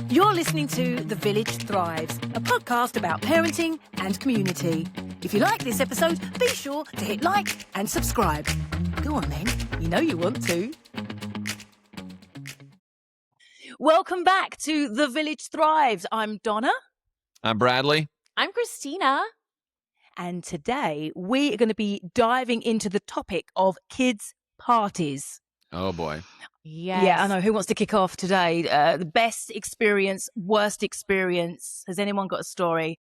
You're listening to The Village Thrives, a podcast about parenting and community. If you like this episode, be sure to hit like and subscribe. Go on then, you know you want to. Welcome back to The Village Thrives. I'm Donna. I'm Bradley. I'm Christina. And today we are going to be diving into the topic of kids' parties. Oh, boy. Yes. Yeah, I know. Who wants to kick off today? The best experience, worst experience. Has anyone got a story?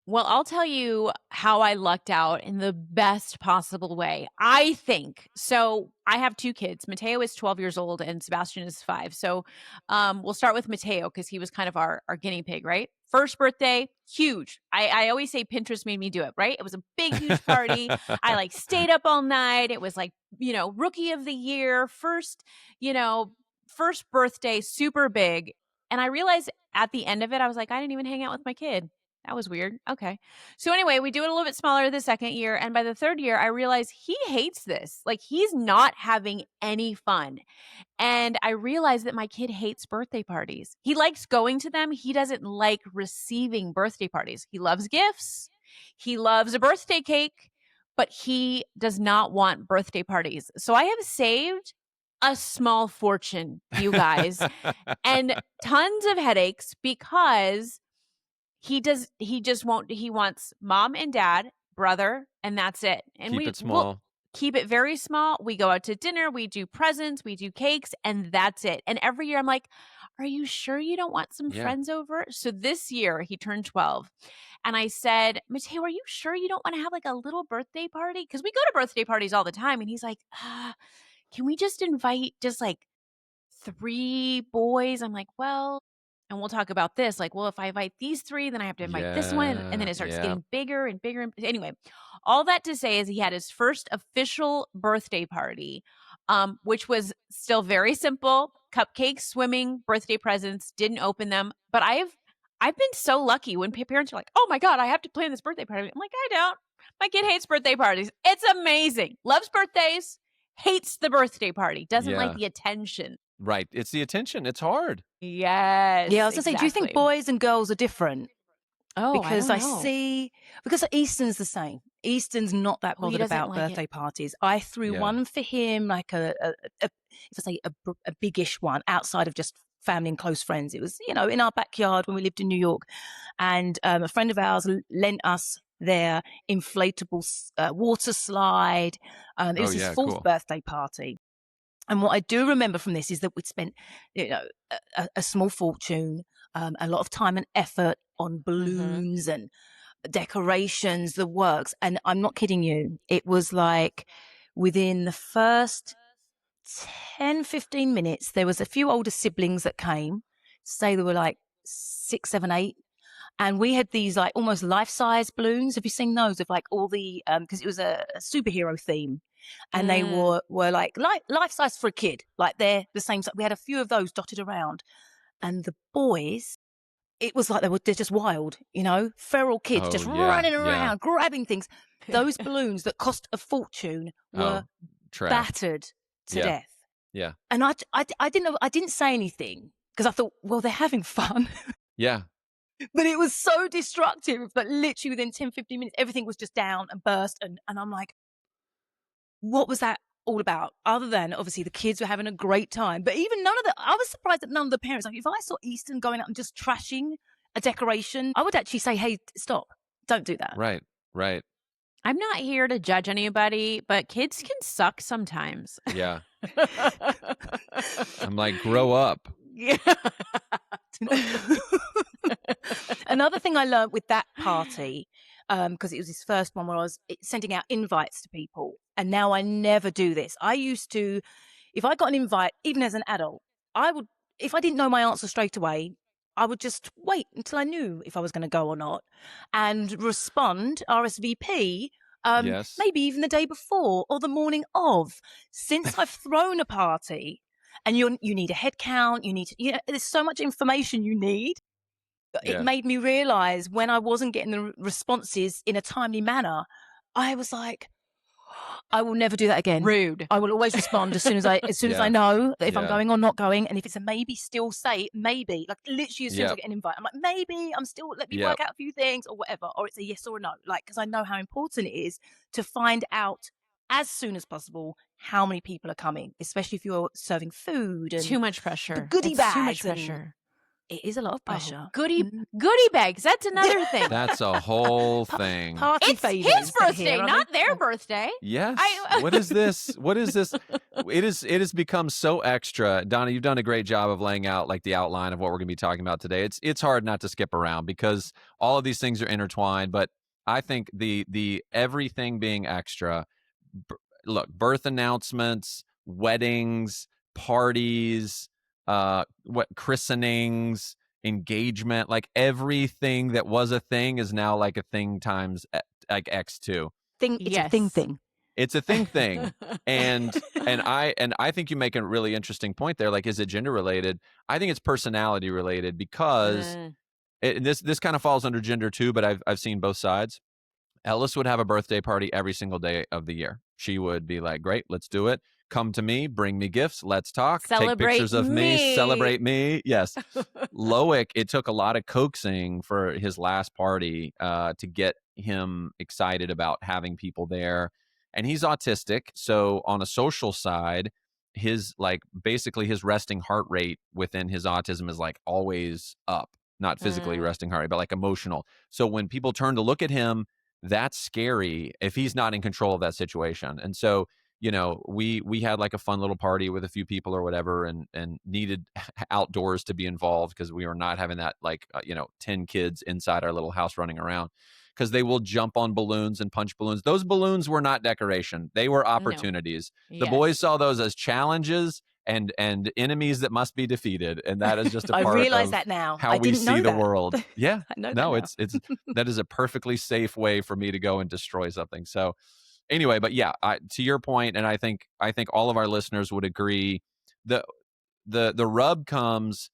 Well, I'll tell you how I lucked out in the best possible way, I think. So I have two kids. Mateo is 12 years old and Sebastian is 5. So we'll start with Mateo because he was kind of our guinea pig, right? First birthday, huge. I always say Pinterest made me do it, right? It was a big, huge party. I stayed up all night. It was rookie of the year, first birthday, super big. And I realized at the end of it, I was like, I didn't even hang out with my kid. That was weird. Okay. So anyway, we do it a little bit smaller the second year. And by the third year, I realized he hates this. He's not having any fun. And I realized that my kid hates birthday parties. He likes going to them. He doesn't like receiving birthday parties. He loves gifts. He loves a birthday cake, but he does not want birthday parties. So I have saved a small fortune, you guys, and tons of headaches because he wants mom and dad, brother, and that's it. And Keep it small. We'll keep it very small. We go out to dinner, we do presents, we do cakes, and that's it. And every year I'm like, are you sure you don't want some friends over? So this year he turned 12. And I said, Mateo, are you sure you don't want to have a little birthday party? Because we go to birthday parties all the time. And he's like, can we just invite just 3 boys? I'm like, well, and we'll talk about this. If I invite these 3, then I have to invite this one. And then it starts getting bigger and bigger. Anyway, all that to say is he had his first official birthday party, which was still very simple. Cupcakes, swimming, birthday presents, didn't open them. But I've been so lucky when parents are like, oh my God, I have to plan this birthday party. I'm like, I don't. My kid hates birthday parties. It's amazing. Loves birthdays, hates the birthday party, doesn't like the attention. Right. It's the attention. It's hard. Yes. Yeah, I was going to say, do you think boys and girls are different? Oh, because I don't know. Because Easton's the same. Easton's not that bothered about birthday parties. I threw one for him, a biggish one outside of just family and close friends. It was, in our backyard when we lived in New York. And a friend of ours lent us their inflatable water slide. It was his 4th birthday party. And what I do remember from this is that we'd spent, a small fortune, a lot of time and effort on balloons and decorations, the works. And I'm not kidding you. It was within the first 10, 15 minutes, there was a few older siblings that came. Say they were 6, 7, 8. And we had these almost life-size balloons. Have you seen those of all the, because it was a superhero theme. And they were life-size for a kid. They're the same size. We had a few of those dotted around. And the boys, it was they're just wild, feral kids just running around, grabbing things. Those balloons that cost a fortune were battered to death. Yeah. And I didn't say anything because I thought, well, they're having fun. Yeah. But it was so destructive that literally within 10, 15 minutes, everything was just down and burst. And I'm like, what was that all about? Other than obviously the kids were having a great time. But even I was surprised that none of the parents, if I saw Easton going out and just trashing a decoration, I would actually say, hey, stop. Don't do that. Right. I'm not here to judge anybody, but kids can suck sometimes. Yeah. I'm like, grow up. Yeah. Another thing I learned with that party, because it was his first one where I was sending out invites to people. And now I never do this. I used to, if I got an invite, even as an adult, if I didn't know my answer straight away, I would just wait until I knew if I was going to go or not and respond RSVP, maybe even the day before or the morning of. Since I've thrown a party and you need a head count, there's so much information you need. It made me realize when I wasn't getting the responses in a timely manner, I was like, I will never do that again. Rude. I will always respond as soon as I know that if I'm Yeah. going or not going. And if it's a maybe, still say maybe. Like literally as soon as I get an invite, I'm like, maybe I'm still, let me work out a few things or whatever. Or it's a yes or a no. Like, because I know how important it is to find out as soon as possible how many people are coming, especially if you're serving food and too much pressure. The goodie bags. Too much pressure. It is a lot of pressure. Goodie bags. That's another thing. That's a whole thing. Party it's favors his birthday, not their birthday. Yes. What is this? What is this? It has become so extra. Donna, you've done a great job of laying out like the outline of what we're going to be talking about today. It's hard not to skip around because all of these things are intertwined. But I think the everything being extra. Look, birth announcements, weddings, parties, christenings, engagement, like everything that was a thing is now like a thing times like X2. It's a thing. It's a thing. And I think you make a really interesting point there. Like, is it gender related? I think it's personality related because this kind of falls under gender too, but I've seen both sides. Ellis would have a birthday party every single day of the year. She would be like, great, let's do it. Come to me, bring me gifts, let's talk, take pictures of me, celebrate me. Yes. Loic, it took a lot of coaxing for his last party to get him excited about having people there. And he's autistic. So on a social side, his basically his resting heart rate within his autism is like always up, not physically resting heart rate, but like emotional. So when people turn to look at him, that's scary if he's not in control of that situation. And so, we had like a fun little party with a few people or whatever and needed outdoors to be involved because we were not having that 10 kids inside our little house running around because they will jump on balloons and punch balloons. Those balloons were not decoration. They were opportunities. No. The boys saw those as challenges and enemies that must be defeated, and that is just a part I realize of that now. how we see the world. Yeah, it's that is a perfectly safe way for me to go and destroy something. So anyway, but yeah, to your point, and I think all of our listeners would agree, the rub comes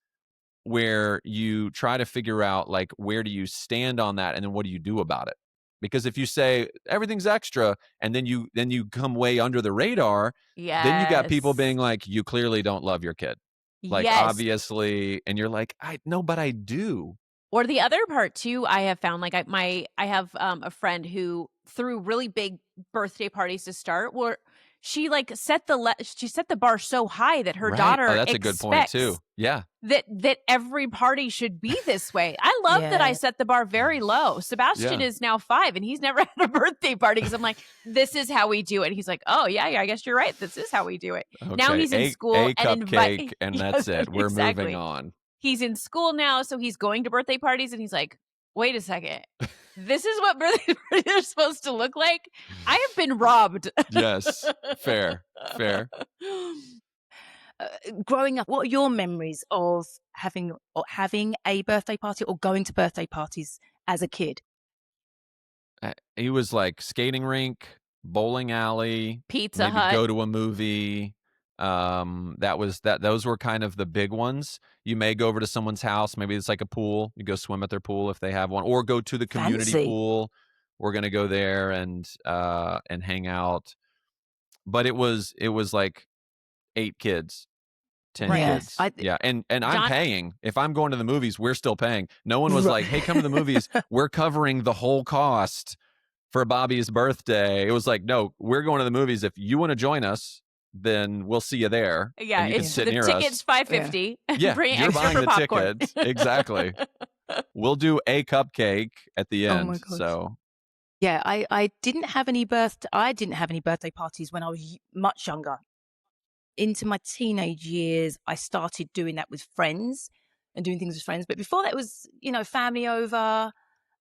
where you try to figure out like where do you stand on that, and then what do you do about it? Because if you say everything's extra and then you come way under the radar, then you got people being like, you clearly don't love your kid. Like, obviously, and you're like, but I do. Or the other part too, I have found like I have a friend who threw really big birthday parties to start where she like set the bar so high that her daughter that's a good point too. Yeah. That every party should be this way. I love that I set the bar very low. Sebastian is now 5 and he's never had a birthday party because I'm like, this is how we do it. And he's like, oh yeah, I guess you're right. This is how we do it. Okay. Now he's in school and cupcake and that's it. We're moving on. He's in school now, so he's going to birthday parties and he's like, wait a second. This is what birthday parties are supposed to look like? I have been robbed. Yes. Fair. Growing up, what are your memories of having a birthday party or going to birthday parties as a kid? He was like skating rink, bowling alley, Pizza Hut, go to a movie. Those were kind of the big ones. You may go over to someone's house, maybe it's like a pool, you go swim at their pool if they have one, or go to the community pool. We're going to go there and hang out. But it was like 8 kids, 10 kids. And I'm paying. If I'm going to the movies, we're still paying. No one was like, hey, come to the movies. We're covering the whole cost for Bobby's birthday. It was like, no, we're going to the movies. If you want to join us, then we'll see you there. Yeah, you can sit the near ticket's us. $5.50. Yeah, bring you're extra buying for the popcorn. ticket. Exactly. We'll do a cupcake at the end. Oh my gosh. So yeah, I didn't have any birthday parties when I was much younger. Into my teenage years, I started doing that with friends and doing things with friends. But before that, it was family over.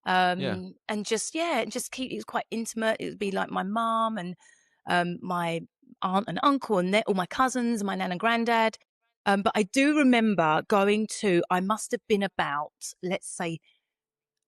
And just keep it was quite intimate. It would be like my mom and my aunt and uncle and all my cousins, my nan and granddad. But I do remember going to, I must have been about, let's say,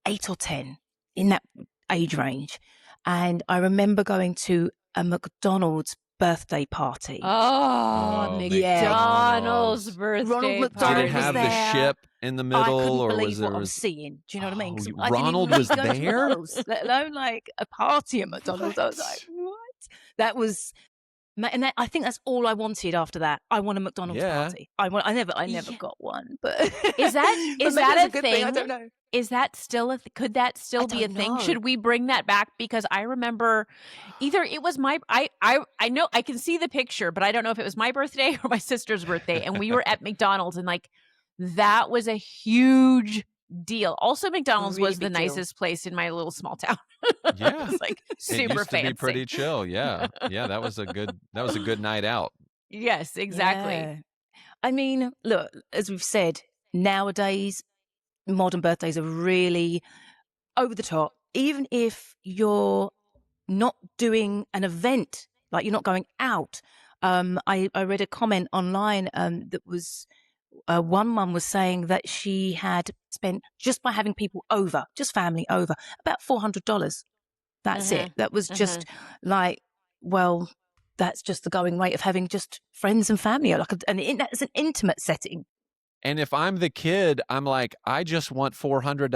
8 or 10 in that age range. And I remember going to a McDonald's birthday party. Oh, McDonald's birthday Ronald McDonald did it have was the there. ship in the middle? I couldn't or believe was there what I was seeing. Do you know what I mean? Ronald I was didn't even there? go to McDonald's, let alone like a party at McDonald's. I was like, what? That was, and I think that's all I wanted after that. I want a McDonald's party. I never got one, but is that a good thing? I don't know. Is that still could that still be a thing? Should we bring that back? Because I remember either it was I know I can see the picture, but I don't know if it was my birthday or my sister's birthday, and we were at McDonald's, and like that was a huge deal. Also, McDonald's was the nicest place in my little small town. Yeah, it was like super it used fancy. to be pretty chill. Yeah, that was a good night out. Yes, exactly. Yeah. I mean, look, as we've said, nowadays modern birthdays are really over the top. Even if you're not doing an event, like you're not going out. I read a comment online that was one mum was saying that she had spent, just by having people over, just family over, about $400. That's it. That was just like, well, that's just the going rate of having just friends and family, and that's an intimate setting. And if I'm the kid, I'm like, I just want $400.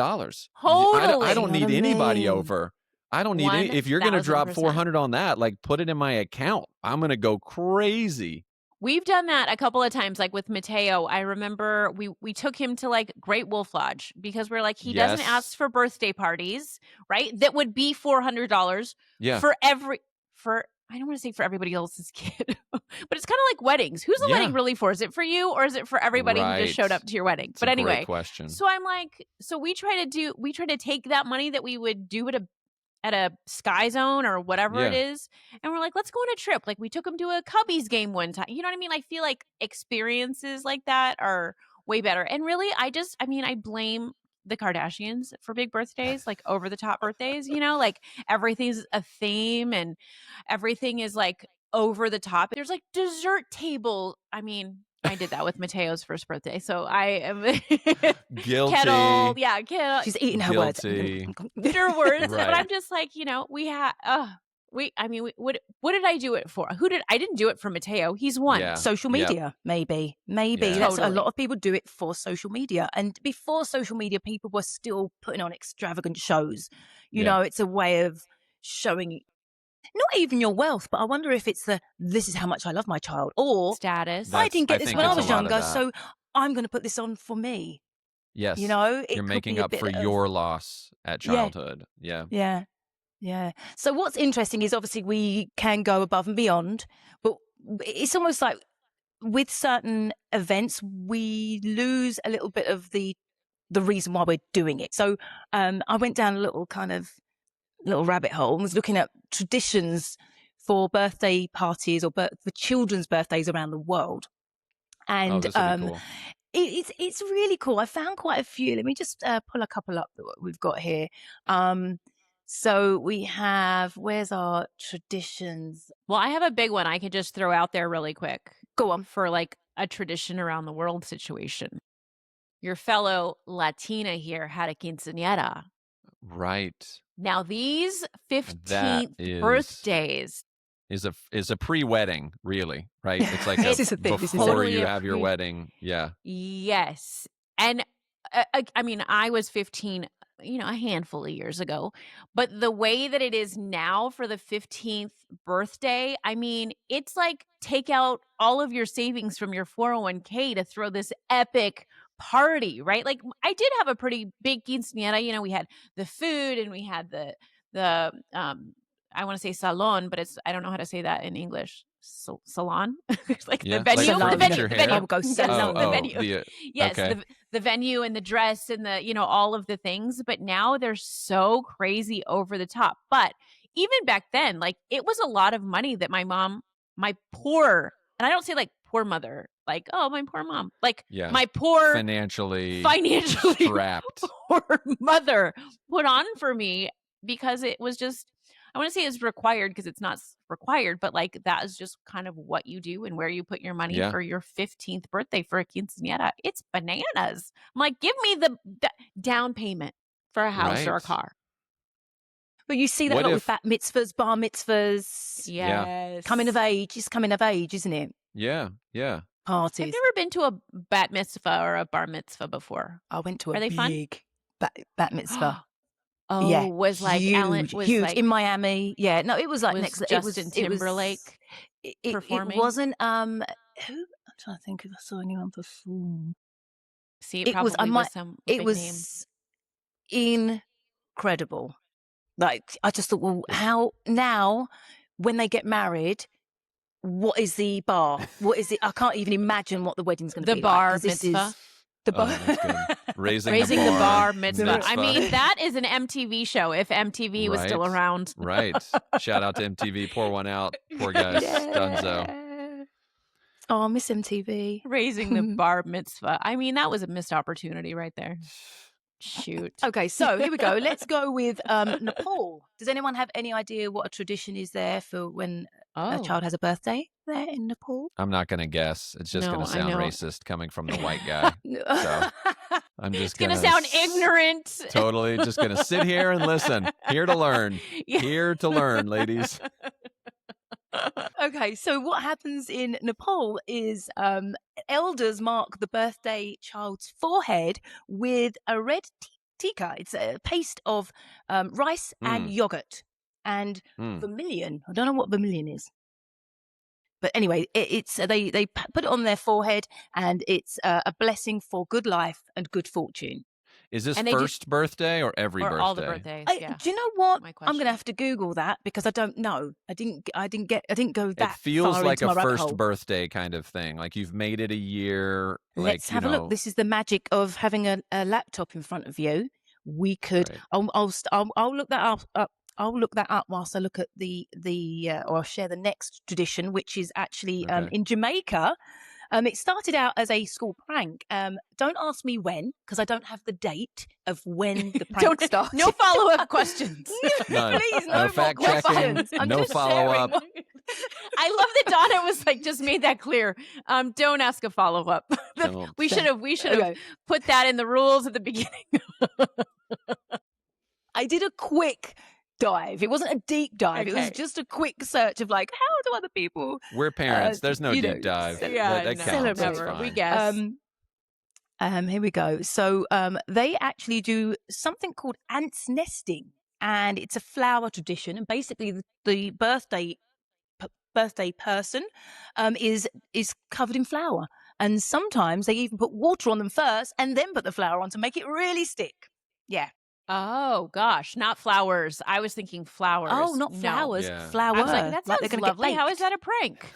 Totally. I don't need anybody over. I don't need any. If you're going to drop 400 on that, like put it in my account. I'm going to go crazy. We've done that a couple of times, like with Mateo. I remember we took him to like Great Wolf Lodge because we're like, he doesn't ask for birthday parties, right? That would be $400 for I don't want to say for everybody else's kid, but it's kind of like weddings. Who's the wedding really for? Is it for you or is it for everybody who just showed up to your wedding? It's but anyway, great question. So I'm like, so we try to take that money that we would do at a Sky Zone or whatever it is, and we're like, let's go on a trip. Like we took him to a Cubbies game one time. You know what I mean? I feel like experiences like that are way better. And really, I blame the Kardashians for big birthdays, like over the top birthdays, like everything's a theme and everything is like over the top. There's like dessert table. I mean, I did that with Mateo's first birthday, so I am guilty. Kettle. She's eating her words. Bitter words. Right. But I'm just like, we had. What did I do it for? I didn't do it for Mateo. He's one. Yeah. Social media, maybe. Yeah. That's a lot of people do it for social media. And before social media, people were still putting on extravagant shows. You know, it's a way of showing not even your wealth, but I wonder if it's this is how much I love my child, or status. I didn't get this when I was younger, so I'm going to put this on for me. Yes. You're making up for your loss at childhood. Yeah. So what's interesting is obviously we can go above and beyond, but it's almost like with certain events, we lose a little bit of the reason why we're doing it. So I went down a little rabbit hole and was looking at traditions for birthday parties or for children's birthdays around the world. And this would be cool. It's really cool. I found quite a few. Let me just pull a couple up that we've got here. So we have, where's our traditions? Well, I have a big one I could just throw out there really quick. Go on. For like a tradition around the world situation. Your fellow Latina here had a quinceañera. Right. Now these 15th birthdays is a pre-wedding, really, right? It's like before you have your wedding. Yeah. Yes. And I mean, I was 15, a handful of years ago, but the way that it is now for the 15th birthday, I mean, it's like take out all of your savings from your 401k to throw this epic party, right? Like I did have a pretty big quinceañera. We had the food and we had the I want to say salon, but I don't know how to say that in English. Salon, like the venue, like the venue. Go the venue. Yes, okay. the venue and the dress and the all of the things. But now they're so crazy over the top. But even back then, like it was a lot of money that my poor, and I don't say like poor mother, like oh my poor mom, like my poor financially strapped poor mother put on for me because it was just. I want to say it's required because it's not required, but like that is just kind of what you do and where you put your money for your 15th birthday for a quinceañera. It's bananas. I'm like, give me the down payment for a house or a car. But you see that a lot with bat mitzvahs, bar mitzvahs. Yes. Coming of age. It's coming of age, isn't it? Yeah. Parties. I've never been to a bat mitzvah or a bar mitzvah before. I went to a big bat mitzvah. was like huge, Alan was huge like in Miami. Yeah, no, it was like was next. Justin Timberlake performing. It wasn't. Who? I'm trying to think if I saw anyone perform. See, it probably was some big name. It was incredible. Like I just thought, well, how now when they get married? What is the bar? What is it? I can't even imagine what the wedding's going to be. The bar like, mitzvah. The bar. That's good. Raising the bar mitzvah. mitzvah. I mean, that is an MTV show if MTV was still around. Right. Shout out to MTV. Pour one out. Poor guys. Dunzo. Oh, I miss MTV. Raising the bar mitzvah. I mean, that was a missed opportunity right there. Shoot. Okay, so here we go. Let's go with Nepal. Does anyone have any idea what a tradition is there for when a child has a birthday there in Nepal? I'm not going to guess. It's just going to sound racist coming from the white guy. So I'm just going to sound ignorant. Totally. Just going to sit here and listen. Here to learn. Here to learn, ladies. Okay, so what happens in Nepal is elders mark the birthday child's forehead with a red tikka. It's a paste of rice and yogurt and vermilion. I don't know what vermilion is. But anyway, it's they put it on their forehead, and it's a blessing for good life and good fortune. Is this first birthday or every birthday? All the birthdays. Do you know what? I'm going to have to Google that because I don't know. I didn't go that. It feels far like into a my rabbit first hole. birthday kind of thing. Like you've made it a year. Let's have a look. This is the magic of having a laptop in front of you. We could. Right. I'll look that up. I'll look that up whilst I look at or I'll share the next tradition, which is actually in Jamaica. It started out as a school prank. Don't ask me when, because I don't have the date of when the prank started. No follow-up questions. None. Please, no fact checking. No follow-up. I love that Donna was like, just made that clear. Don't ask a follow-up. We should have put that in the rules at the beginning. I did a quick dive. It wasn't a deep dive. Okay. It was just a quick search of like, how do other people? We're parents. There's no deep dive. That counts. Never. We guess. Here we go. So they actually do something called ants nesting, and it's a flower tradition. And basically, the birthday person is covered in flour, and sometimes they even put water on them first, and then put the flour on to make it really stick. Yeah. Oh gosh, not flowers. I was thinking flowers. Oh, not flowers. No. Flour. I was like, that sounds lovely. How is that a prank?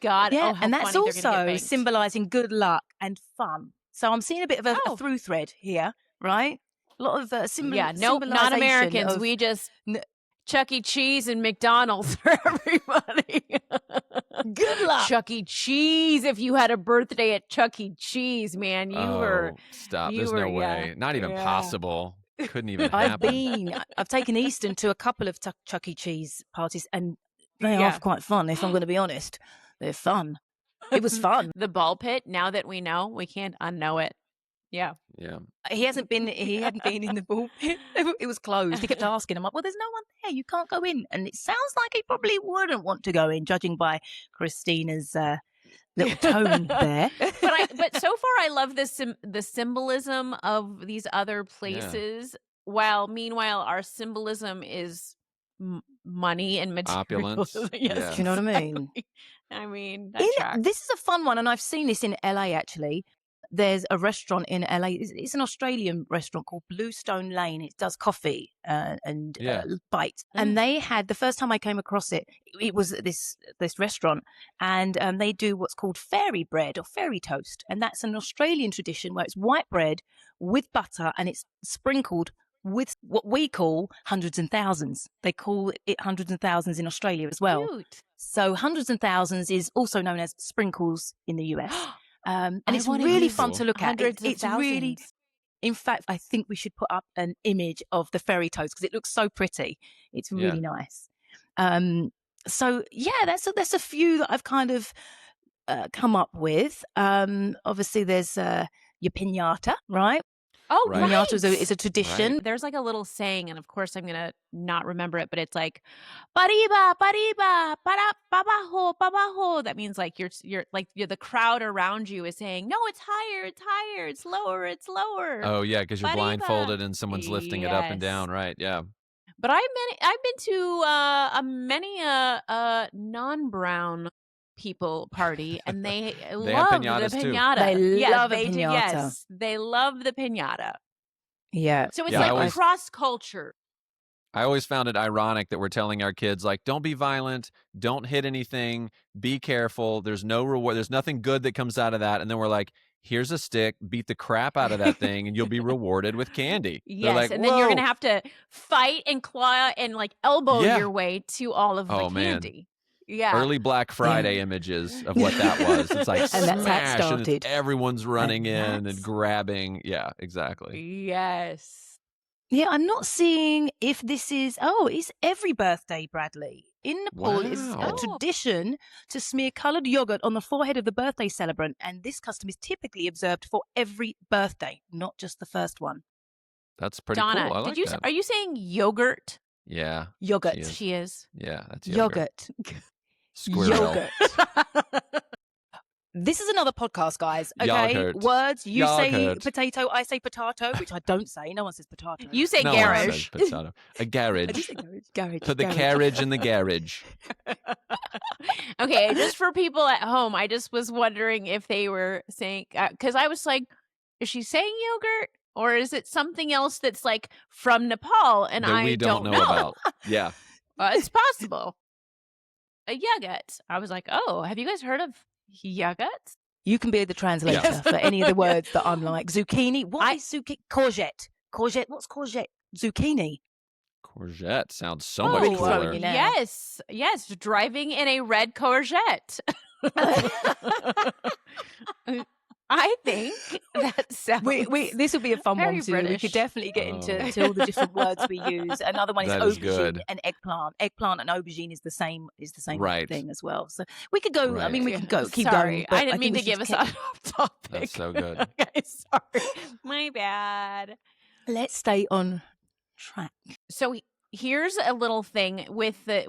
God. Yeah, how and that's funny also symbolizing good luck and fun. So I'm seeing a bit of a through thread here, right? A lot of symbolization. Yeah, not Americans. We just Chuck E. Cheese and McDonald's for everybody. Good luck. Chuck E. Cheese. If you had a birthday at Chuck E. Cheese, man, you were. Stop. There's no way. Not even possible. Couldn't even happen. I've taken Easton to a couple of Chuck E. Cheese parties, and they are quite fun, if I'm going to be honest. They're fun. It was fun. The ball pit, now that we know, we can't unknow it. Yeah. Yeah. He hadn't been in the ball pit. It was closed. He kept asking. I'm like, well, there's no one there. You can't go in. And it sounds like he probably wouldn't want to go in, judging by Christina's little tone there. But so far, I love the symbolism of these other places. Yeah. Meanwhile, our symbolism is money and materials. Opulence. Yes. Do you know what I mean? I mean, this is a fun one, and I've seen this in LA actually. There's a restaurant in LA. It's an Australian restaurant called Bluestone Lane. It does coffee and bites. And they had, the first time I came across it, it was this restaurant, and they do what's called fairy bread or fairy toast. And that's an Australian tradition where it's white bread with butter, and it's sprinkled with what we call hundreds and thousands. They call it hundreds and thousands in Australia as well. Cute. So hundreds and thousands is also known as sprinkles in the US. And it's really fun to look at. It's really, in fact, I think we should put up an image of the fairy toast because it looks so pretty. It's really nice. So yeah, that's a few that I've kind of come up with. Obviously, there's your piñata, right? Oh, right? Piñata is a tradition. Right. There's like a little saying, and of course I'm gonna not remember it, but it's like "Pariba, pariba, para abajo, abajo." That means like you're the crowd around you is saying, "No, it's higher, it's lower, it's lower." Oh yeah, because you're Pariba. blindfolded and someone's lifting it up and Yes. down, right? Yeah. But I've been to many a non-brown people party, and they They have love the piñatas too. piñata. They Yes, love a they do. piñata. Yes, they love the piñata. Yeah. So it's Yeah, I like always- cross culture. I always found it ironic that we're telling our kids, like, don't be violent, don't hit anything, be careful. There's no reward. There's nothing good that comes out of that. And then we're like, here's a stick, beat the crap out of that thing, and you'll be rewarded with candy. They're Yes, like, and then you're "Whoa." gonna have to fight and claw and like elbow Yeah. your way to all of the Oh, man. candy. Yeah. Early Black Friday images of what that was. It's like And that's how it smash, and it's started. everyone's running in and that's- grabbing. Yeah, exactly. Yes. Yeah, I'm not seeing if this is. Oh, it's every birthday, Bradley. In Nepal, it's a Wow. tradition to smear coloured yogurt on the forehead of the birthday celebrant, and this custom is typically observed for every birthday, not just the first one. That's pretty Donna, cool. I like that. are you saying yogurt? Yeah. Yogurt. is. She is. Yeah, that's yogurt. Yogurt. Squirrel. Yogurt. This is another podcast, guys. Okay, Yogurt. words. You say Yogurt. potato, I say potato, which I don't say. No one says potato. You say No one garage. says potato. A I garage. just say garage. Garage. Put the garage. carriage in the garage. Okay, just for people at home, I just was wondering if they were saying, because I was like, is she saying yogurt? Or is it something else that's like from Nepal and That we I don't know about. Yeah. It's possible. A yogurt. I was like, oh, have you guys heard of yogurt? You can be the translator Yeah. for any of the words that I'm like. Zucchini. What is zucchini? Courgette. Courgette. What's courgette? Zucchini. Courgette sounds so Oh, much really cooler. throwing you now. Yes, driving in a red courgette. I think that sounds. This would be a fun very one too. We British. could definitely get into Oh. to all the different words we use. Another one is That is aubergine good. and eggplant. Eggplant and aubergine is the same Right. thing as well. So we could go. I Right. mean, we could go. Keep Sorry, going. but I didn't mean to think we give should us off topic. That's so good. Okay, sorry, my bad. Let's stay on track. So here's a little thing with the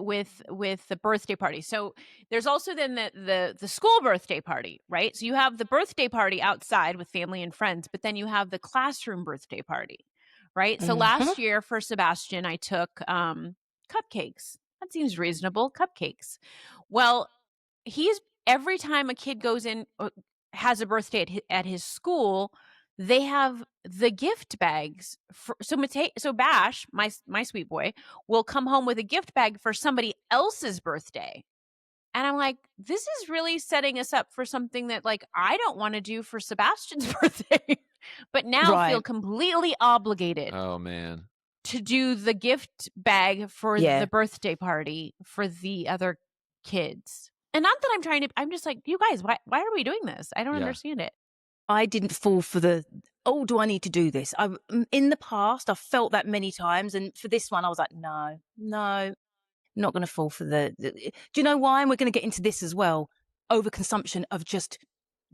birthday party. So there's also then the school birthday party, right? So you have the birthday party outside with family and friends, but then you have the classroom birthday party, right? So last year for Sebastian, I took cupcakes. That seems reasonable. Cupcakes. Well, every time a kid goes in has a birthday at his school, they have the gift bags. So Bash, my sweet boy, will come home with a gift bag for somebody else's birthday. And I'm like, this is really setting us up for something that like I don't want to do for Sebastian's birthday, but now feel completely obligated Oh, man. to do the gift bag for Yeah. the birthday party for the other kids. And not that I'm just like, you guys, why are we doing this? I don't Yeah. understand it. I didn't fall for the, oh, do I need to do this? In the past, I've felt that many times. And for this one, I was like, no, not going to fall for the. Do you know why? And we're going to get into this as well. Overconsumption of just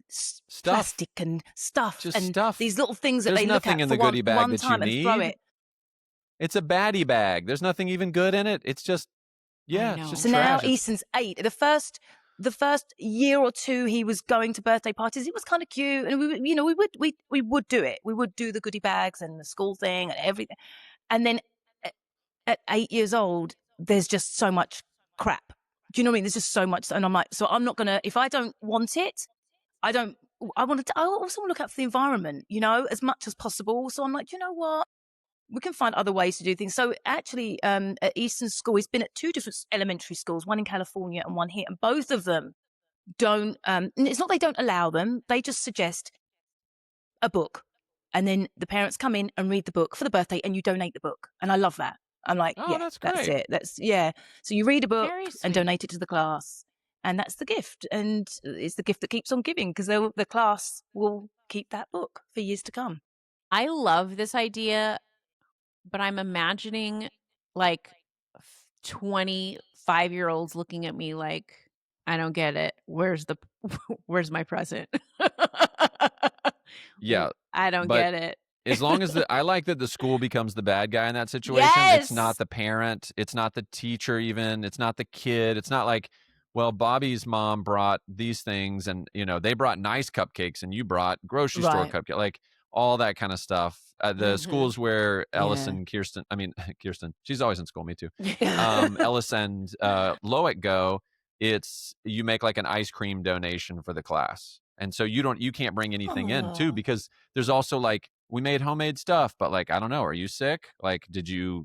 Stuff. plastic and stuff. Just and stuff. these little things that There's they look nothing at in for the goodie bag one that you time and throw need. it. It's a baddie bag. There's nothing even good in it. It's just, I it's know. just So now trash. Easton's 8. The first year or two he was going to birthday parties. It was kind of cute, and we would do it. We would do the goodie bags and the school thing and everything. And then at 8 years old, there's just so much crap. Do you know what I mean? There's just so much, and I'm like, so I'm not gonna. If I don't want it, I don't. I want to. I also want to look out for the environment, as much as possible. So I'm like, you know what? We can find other ways to do things. So actually, at Eastern School, he's been at 2 different elementary schools, one in California and one here, and both of them don't. It's not they don't allow them; they just suggest a book, and then the parents come in and read the book for the birthday, and you donate the book. And I love that. I'm like, Oh, yeah, that's that's great. it. So you read a book Very and sweet. donate it to the class, and that's the gift. And it's the gift that keeps on giving because the class will keep that book for years to come. I love this idea, but I'm imagining like 25-year-olds looking at me like, I don't get it. Where's my present? Yeah. I don't but- get it. As long as I like that the school becomes the bad guy in that situation. Yes! It's not the parent. It's not the teacher even. It's not the kid. It's not like, well, Bobby's mom brought these things and, they brought nice cupcakes and you brought grocery store cupcake, like all that kind of stuff. The schools where Ellis and Kirsten, she's always in school, me too. Ellis and Loic go, it's you make like an ice cream donation for the class. And so you can't bring anything in too, because there's also like, we made homemade stuff, but like, I don't know, are you sick? Like,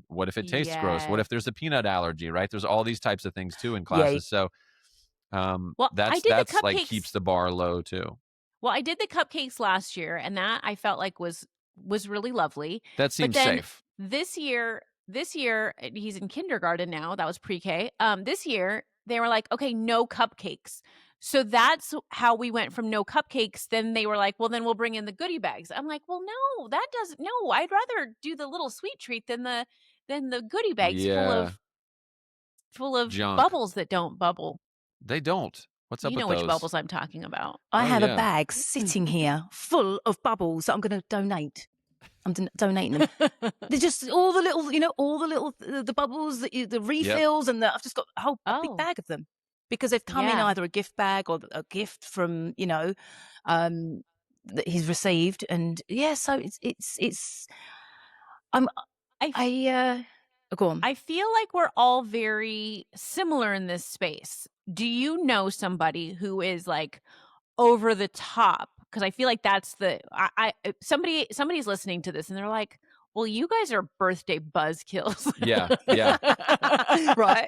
what if it tastes gross? What if there's a peanut allergy, right? There's all these types of things too in classes. So well, that's like keeps the bar low too. Well, I did the cupcakes last year, and that I felt like was really lovely. That seems safe. This year, he's in kindergarten now. That was pre-K. This year they were like, okay, no cupcakes. So that's how we went from no cupcakes. Then they were like, well, then we'll bring in the goodie bags. I'm like, well, no, no, I'd rather do the little sweet treat than the goodie bags full of junk. Bubbles that don't bubble. They don't. What's up with those? You know which bubbles I'm talking about. I have a bag sitting here full of bubbles that I'm going to donate. I'm donating them. They're just all the little, the bubbles, the refills, and I've just got a whole big bag of them because they've come in either a gift bag or a gift from, that he's received, and so it's. Go on. I feel like we're all very similar in this space. Do you know somebody who is like over the top? Because I feel like that's somebody's listening to this and they're like, well, you guys are birthday buzzkills. Yeah. Right.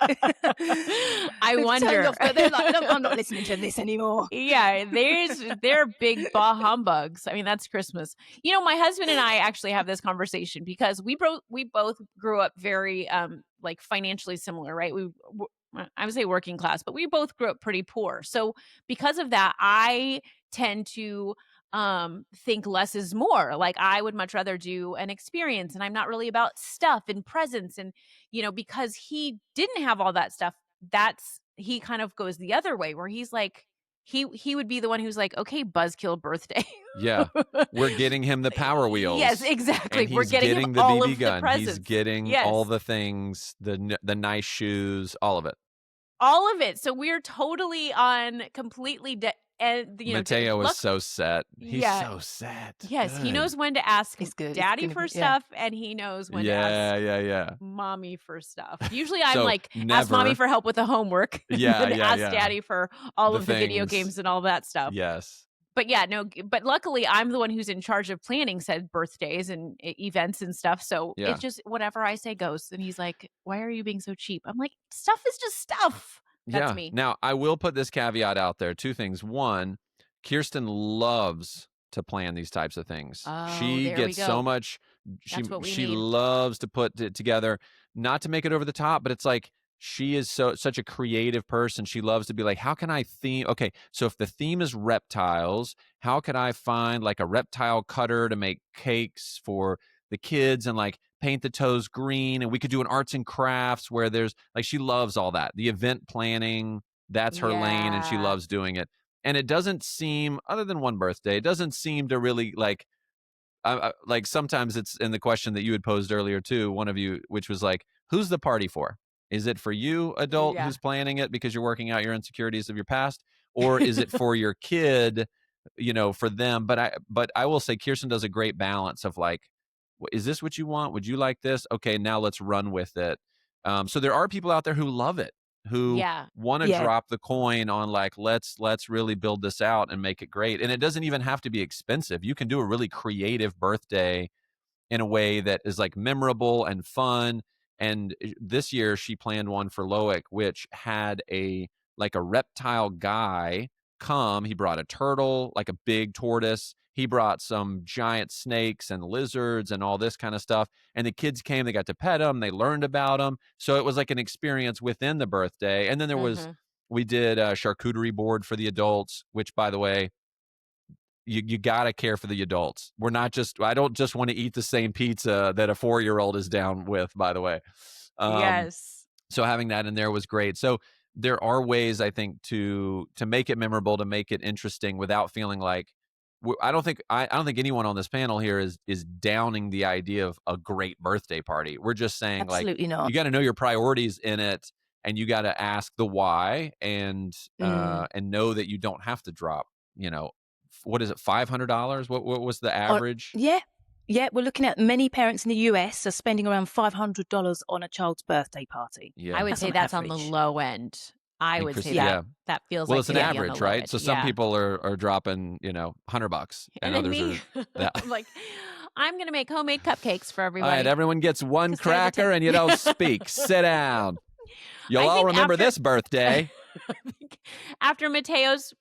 I wonder. They're like, I'm not listening to this anymore. Yeah, they're big bah humbugs. I mean, that's Christmas. My husband and I actually have this conversation because we both grew up very like financially similar, right? I would say working class, but we both grew up pretty poor. So because of that, I tend to think less is more. Like I would much rather do an experience, and I'm not really about stuff and presents. And because he didn't have all that stuff, he kind of goes the other way where he's like, he would be the one who's like, okay, buzzkill birthday. Yeah, we're getting him the Power Wheels. Yes, exactly. And we're getting him the all BB of gun. The presents. He's getting all the things, the nice shoes, all of it. All of it. So we're totally on completely. And Mateo is so set. He's so set. Yes, good. He knows when to ask daddy for stuff, and he knows when to ask mommy for stuff. Usually I'm ask mommy for help with the homework. Ask daddy for all of the video games and all that stuff. Yes. But but luckily I'm the one who's in charge of planning said birthdays and events and stuff. So it's just whatever I say goes. And he's like, why are you being so cheap? I'm like, stuff is just stuff. That's me. Now, I will put this caveat out there. Two things. One, Kirsten loves to plan these types of things. She gets so much. She loves to put it together, not to make it over the top, but it's like she is such a creative person. She loves to be like, how can I theme? Okay, so if the theme is reptiles, how could I find like a reptile cutter to make cakes for the kids and like paint the toes green, and we could do an arts and crafts where there's like, she loves all that. The event planning, that's her lane, and she loves doing it. And it doesn't seem, other than one birthday, it doesn't seem to really like sometimes it's in the question that you had posed earlier too, one of you, which was like, who's the party for? Is it for you, adult, who's planning it because you're working out your insecurities of your past? Or is it for your kid, for them? But I will say Kirsten does a great balance of like, is this what you want? Would you like this? Okay, now let's run with it. So there are people out there who love it, who want to drop the coin on like, let's really build this out and make it great. And it doesn't even have to be expensive. You can do a really creative birthday in a way that is like memorable and fun. And this year she planned one for Loic, which had a reptile guy come. He brought a turtle, like a big tortoise. He brought some giant snakes and lizards and all this kind of stuff. And the kids came, they got to pet them, they learned about them. So it was like an experience within the birthday. And then there was, we did a charcuterie board for the adults, which, by the way, you got to care for the adults. I don't just want to eat the same pizza that a 4-year-old is down with, by the way. Yes. So having that in there was great. So there are ways, I think, to make it memorable, to make it interesting without feeling like I don't think anyone on this panel here is downing the idea of a great birthday party. We're just saying absolutely not. You got to know your priorities in it, and you got to ask the why, and know that you don't have to drop, what is it, $500? What was the average? Yeah, we're looking at many parents in the US are spending around $500 on a child's birthday party. Yeah, I would say that's on the low end. I would say that feels like it's an average, right? So some people are dropping, $100, and then others are I'm like, I'm gonna make homemade cupcakes for everybody. All right, everyone gets one cracker, and you don't speak. Sit down. You'll all remember this birthday. After Mateo's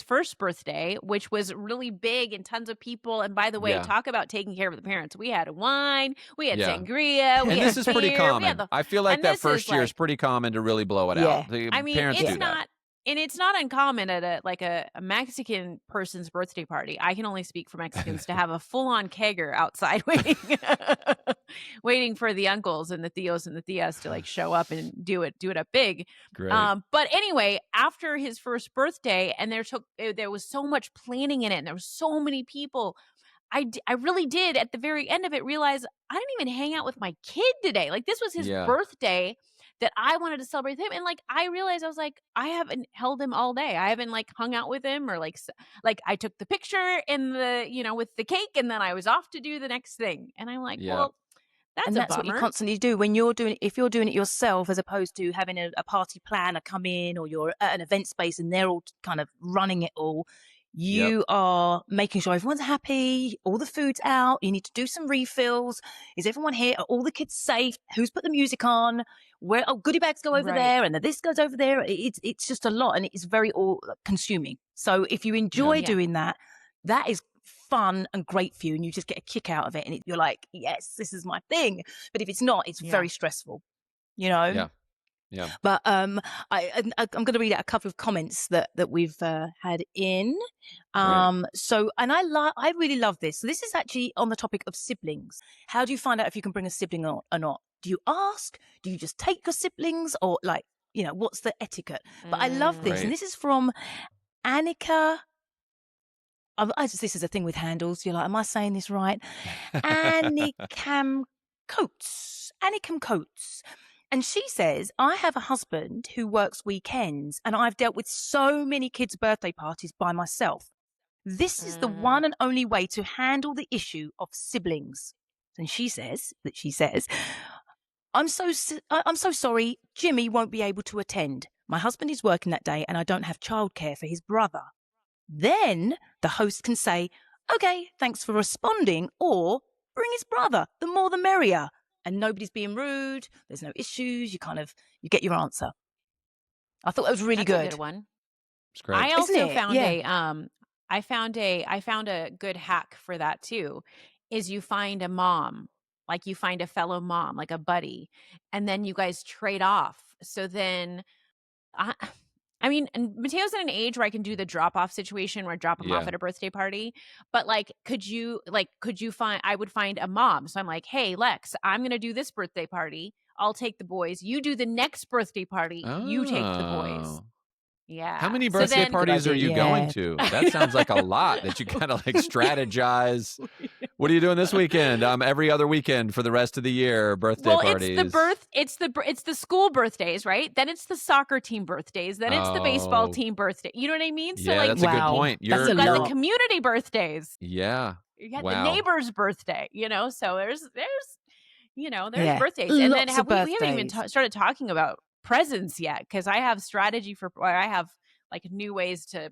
first birthday, which was really big and tons of people. And by the way, talk about taking care of the parents. We had wine, we had sangria, and this is pretty common. I feel like that first year is pretty common to really blow it out. Parents do that. And it's not uncommon at a Mexican person's birthday party. I can only speak for Mexicans to have a full-on kegger outside waiting for the uncles and the tios and the tias to show up and do it up big. Great. But anyway, after his first birthday, and there was so much planning in it, and there were so many people. I really did at the very end of it realize I didn't even hang out with my kid today. This was his birthday that I wanted to celebrate with him. And I realized I was I haven't held him all day. I haven't hung out with him or I took the picture in the, with the cake, and then I was off to do the next thing. And I'm well, that's what you constantly do when if you're doing it yourself, as opposed to having a party planner come in, or you're at an event space and they're all kind of running it all. You are making sure everyone's happy, all the food's out, you need to do some refills. Is everyone here? Are all the kids safe? Who's put the music on? Where goodie bags go over there, and this goes over there. It's just a lot, and it's very all consuming. So if you enjoy doing that, that is fun and great for you, and you just get a kick out of it, and you're like, yes, this is my thing. But if it's not, it's very stressful, Yeah. But I'm going to read out a couple of comments that we've had in. So, and I really love this. So this is actually on the topic of siblings. How do you find out if you can bring a sibling or not? Do you ask? Do you just take your siblings, or what's the etiquette? But I love this, and this is from Annika. This is a thing with handles. You're like, am I saying this right? Annikam Coates. And she says, I have a husband who works weekends, and I've dealt with so many kids' birthday parties by myself. This is the one and only way to handle the issue of siblings. And she says, I'm so sorry, Jimmy won't be able to attend. My husband is working that day, and I don't have childcare for his brother. Then the host can say, okay, thanks for responding, or bring his brother, the more the merrier. And nobody's being rude. There's no issues. You get your answer. I thought that was really good. A good one. It's great. I also found I found a good hack for that too. Is you find a mom, you find a fellow mom, a buddy, and then you guys trade off. So then, and Mateo's in an age where I can do the drop-off situation where I drop him off at a birthday party. But could you find, I would find a mom. So I'm like, hey, Lex, I'm going to do this birthday party. I'll take the boys. You do the next birthday party. You take the boys. Yeah. How many birthday parties are you going to? That sounds like a lot that you kind of strategize. What are you doing this weekend? Every other weekend for the rest of the year, birthday parties. It's the school birthdays, right? Then it's the soccer team birthdays. Then it's the baseball team birthday. You know what I mean? So that's a good point. You've got the community birthdays. Yeah. You got the neighbor's birthday, so there's birthdays. And then we haven't even started talking about presents yet, because I have new ways to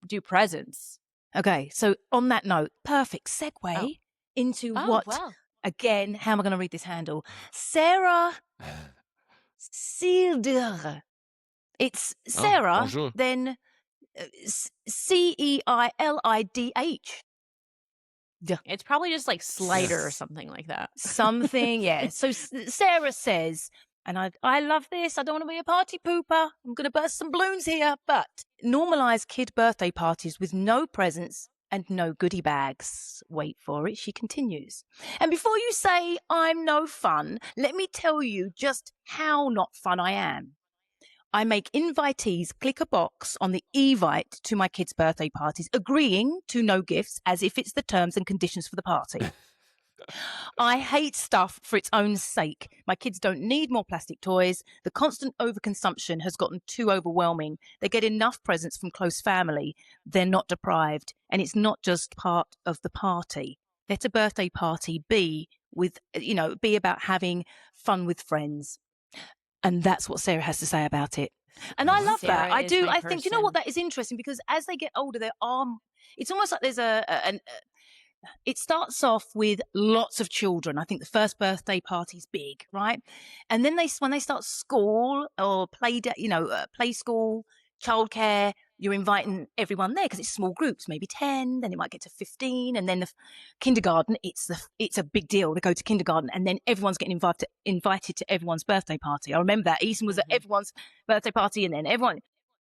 do presents. Okay, so on that note, perfect segue into again, how am I going to read this handle? Sarah Cildre. It's Sarah, then Ceilidh. It's probably just Slider or something like that. Something, yeah. So Sarah says, and I love this. I don't want to be a party pooper. I'm going to burst some balloons here. But normalize kid birthday parties with no presents and no goodie bags. Wait for it. She continues. And before you say I'm no fun, let me tell you just how not fun I am. I make invitees click a box on the Evite to my kids' birthday parties, agreeing to no gifts as if it's the terms and conditions for the party. I hate stuff for its own sake. My kids don't need more plastic toys. The constant overconsumption has gotten too overwhelming. They get enough presents from close family. They're not deprived. And it's not just part of the party. Let a birthday party be about having fun with friends. And that's what Sarah has to say about it. And I love Sarah that. I do. I person. think, you know what, that is interesting, because as they get older, it's almost like there's it starts off with lots of children. I think the first birthday party's big, right? And then when they start school or play school, childcare, you're inviting everyone there because it's small groups, maybe 10, then it might get to 15. And then the kindergarten, it's a big deal to go to kindergarten. And then everyone's getting invited to everyone's birthday party. I remember that. Easton was at everyone's birthday party, and then everyone,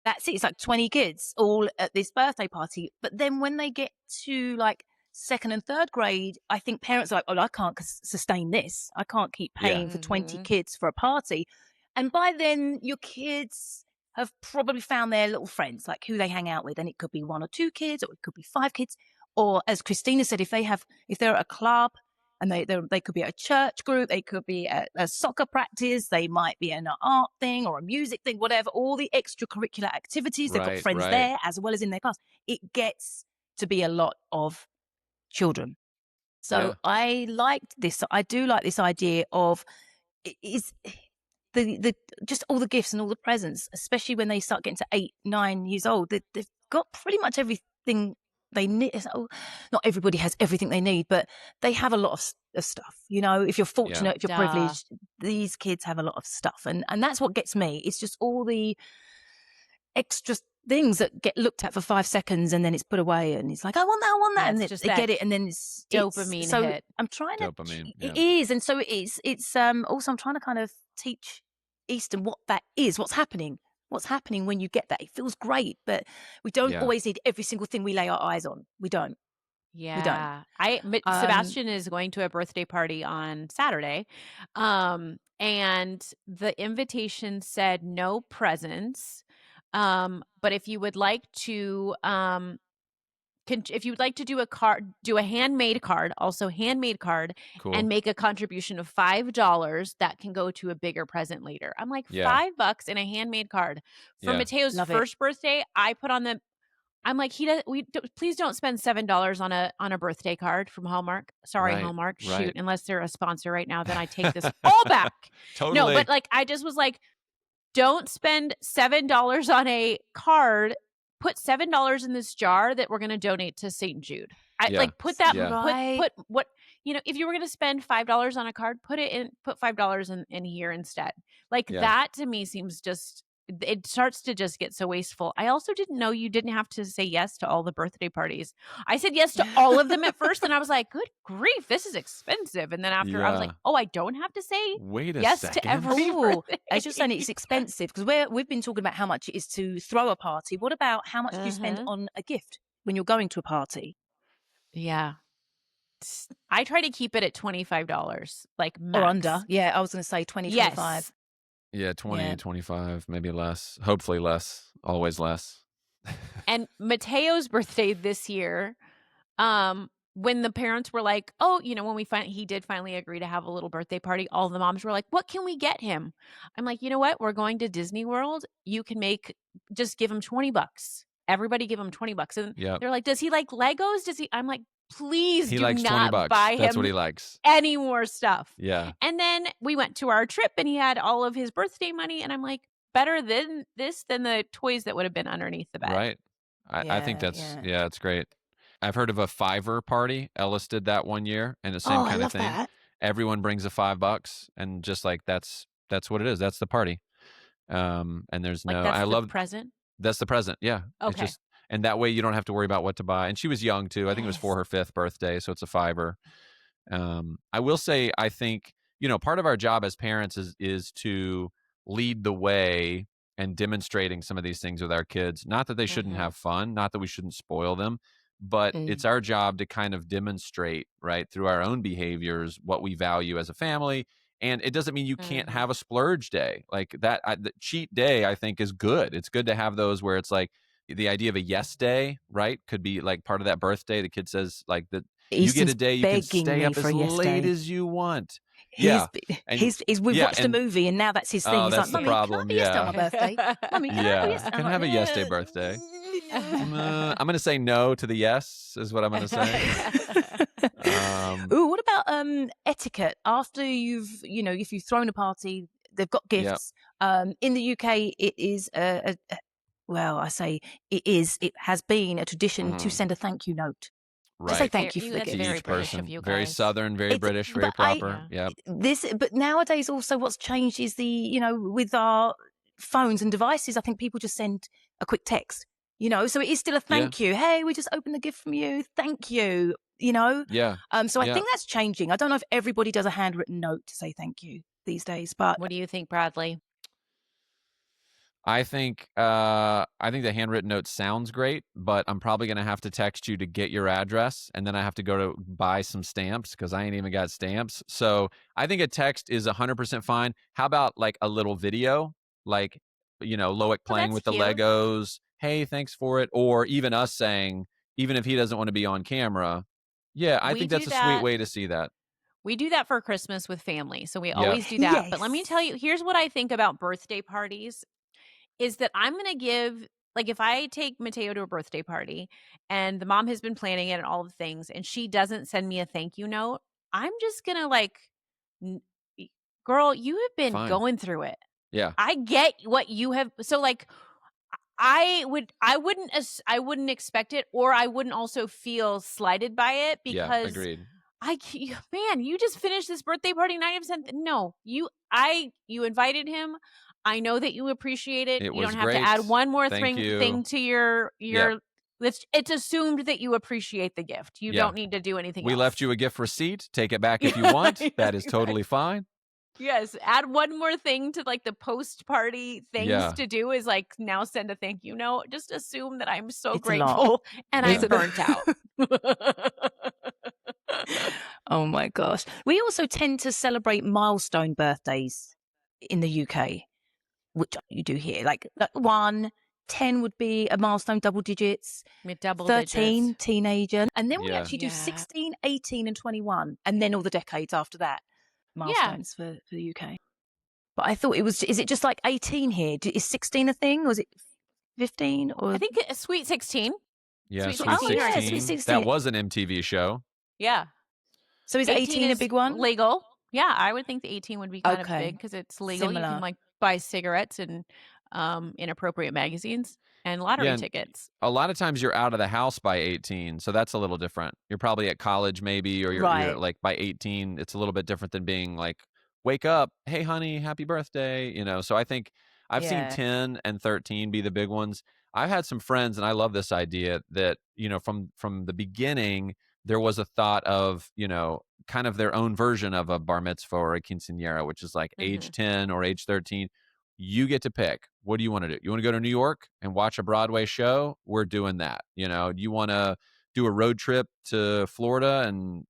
that's it. It's like 20 kids all at this birthday party. But then when they get to like second and third grade, I think parents are like, oh, I can't sustain this. I can't keep paying for 20 kids for a party. And by then, your kids have probably found their little friends, like who they hang out with. And it could be 1 or 2 kids, or it could be 5 kids. Or as Christina said, if they're at a club, and they could be at a church group, they could be at a soccer practice, they might be in an art thing or a music thing, whatever, all the extracurricular activities. They've got friends there as well as in their class. It gets to be a lot of children. So I liked this. I do like this idea of is the just all the gifts and all the presents, especially when they start getting to 8, 9 years old. They've got pretty much everything they need. Not everybody has everything they need, but they have a lot of stuff. You know, if you're fortunate, if you're privileged, these kids have a lot of stuff, and that's what gets me. It's just all the extra things that get looked at for 5 seconds and then it's put away, and it's like, I want that, and they get it, and then it's dopamine hit. I'm trying dopamine, to, it is, and so it's also I'm trying to kind of teach Easton what that is, what's happening when you get that. It feels great, but we don't always need every single thing we lay our eyes on. We don't. Yeah. Sebastian is going to a birthday party on Saturday. And the invitation said no presents. But if you would like to do a handmade card, cool, and make a contribution of $5 that can go to a bigger present later. I'm like, $5 in a handmade card for Mateo's first birthday. I put on I'm like, please don't spend $7 on a birthday card from Hallmark. Sorry, Hallmark. Shoot, unless they're a sponsor right now, then I take this all back. Totally. No, but like, I just was like, don't spend $7 on a card. Put $7 in this jar that we're going to donate to St. Jude. Put that, put what, if you were going to spend $5 on a card, put $5 in here instead. Like that to me seems it starts to just get so wasteful. I also didn't know you didn't have to say yes to all the birthday parties. I said yes to all of them at first, and I was like, good grief, this is expensive. And then after I was like, oh, I don't have to say yes to every birthday. I was just saying it's expensive, because we've been talking about how much it is to throw a party. What about how much do you spend on a gift when you're going to a party? Yeah. I try to keep it at $25, like max. Or under. Yeah, I was going to say 20, 25. Yeah, 20, 25, maybe less. Hopefully less. Always less. And Mateo's birthday this year, when the parents were like, oh, when he did finally agree to have a little birthday party, all the moms were like, what can we get him? I'm like, you know what? We're going to Disney World. You can just give him $20. Everybody give him $20. And they're like, does he like Legos? I'm like, please do not buy him That's what he likes. Any more stuff. Yeah. And then we went to our trip and he had all of his birthday money. And I'm like, better than the toys that would have been underneath the bed. Right. I think it's great. I've heard of a Fiverr party. Ellis did that one year, and the same kind of thing. That. Everyone brings a $5, and just like that's what it is. That's the party. And there's the present. That's the present. Yeah. Okay. And that way you don't have to worry about what to buy. And she was young too. I think it was for her 5th birthday, so it's a $5. I will say, I think, part of our job as parents is to lead the way and demonstrating some of these things with our kids. Not that they shouldn't have fun, not that we shouldn't spoil them, but it's our job to kind of demonstrate, right, through our own behaviors, what we value as a family And it doesn't mean you can't have a splurge day like that. The cheat day, I think, is good. It's good to have those where it's like the idea of a yes day, right? Could be like part of that birthday. The kid says like that you get Easton's a day you can begging stay me up for as a yes late day. as you want. We've Yeah, watched a movie and now that's his thing. Oh, He's that's like, the Mummy, can I problem. have a yes day on Yeah. my birthday? Mummy, can I have a yes? Can I have a yes day birthday? I'm going to say no to the yes is what I'm going to say. Ooh, what about etiquette? After if you've thrown a party, they've got gifts. In the UK, it is it has been a tradition to send a thank you note. Right. To say thank you for the That's gift. very each British person. of you Very guys. Southern, very British, very proper. But nowadays also what's changed is with our phones and devices, I think people just send a quick text, so it is still a thank you. Hey, we just opened the gift from you. Thank you, Yeah. So I think that's changing. I don't know if everybody does a handwritten note to say thank you these days, but what do you think, Bradley? I think the handwritten note sounds great, but I'm probably gonna have to text you to get your address, and then I have to go to buy some stamps because I ain't even got stamps. So I think a text is 100% fine. How about like a little video, like Loic playing with the Legos? Hey, thanks for it, or even us saying, even if he doesn't want to be on camera. Yeah, I think that's a sweet way to see that. We do that for Christmas with family, so we always do that. Yes. But let me tell you, here's what I think about birthday parties. Is that I'm going to give, like, if I take Mateo to a birthday party and the mom has been planning it and all the things, and she doesn't send me a thank you note, I'm just going to girl, you have been going through it. Yeah. I get what you have. So like, I wouldn't expect it, or I wouldn't also feel slighted by it because agreed. You just finished this birthday party 90%. No, you invited him. I know that you appreciate it. You don't have to add one more thing to your it's assumed that you appreciate the gift. You don't need to do anything else. We left you a gift receipt. Take it back if you want. That is totally fine. Yes, add one more thing to like the post-party things to do is like now send a thank you note. Just assume that I'm so grateful and I'm burnt out. Oh my gosh. We also tend to celebrate milestone birthdays in the UK, which you do here. Like 1, 10 would be a milestone, double digits. 13, teenager. And then we actually do 16, 18 and 21. And then all the decades after that. Milestones for the UK. But I thought is it just like 18 here? Is 16 a thing? Or is it 15? Or I think it's Sweet 16. Yeah, Sweet 16. That was an MTV show. Yeah. So is 18 a big one? Legal. Yeah, I would think the 18 would be kind of big because it's legal. Similar. You can like buy cigarettes and inappropriate magazines and lottery tickets. A lot of times you're out of the house by 18, so that's a little different. You're probably at college maybe, or you're like by 18, it's a little bit different than being like, wake up, hey honey, happy birthday, So I think I've seen 10 and 13 be the big ones. I've had some friends, and I love this idea that, from the beginning, there was a thought of, kind of their own version of a bar mitzvah or a quinceañera, which is like age 10 or age 13. You get to pick. What do you want to do? You want to go to New York and watch a Broadway show? We're doing that. You want to do a road trip to Florida and,